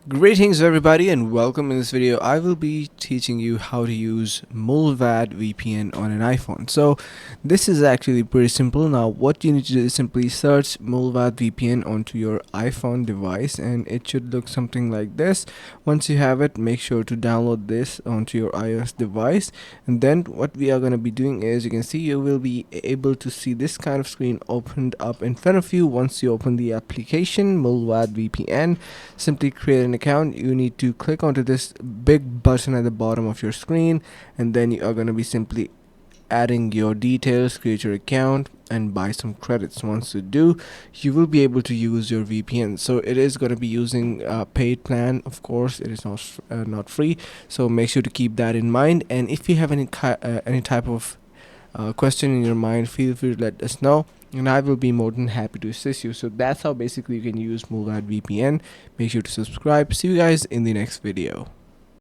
Greetings everybody and welcome. In this video I will be teaching you how to use Mullvad VPN on an iPhone. So this is actually pretty simple. Now what you need to do is simply search Mullvad VPN onto your iPhone device and it should look something like this. Once you have it, make sure to download this onto your iOS device, and then what we are going to be doing is, you can see, you will be able to see this kind of screen opened up in front of you. Once you open the application Mullvad VPN, simply create an account. You need to click onto this big button at the bottom of your screen, and then you are going to be simply adding your details, create your account and buy some credits. Once you do, you will be able to use your VPN. So it is going to be using a paid plan. Of course, it is not free, so make sure to keep that in mind. And if you have any type of question in your mind, feel free to let us know and I will be more than happy to assist you. So that's how basically you can use Mullvad VPN. Make sure to subscribe. See you guys in the next video.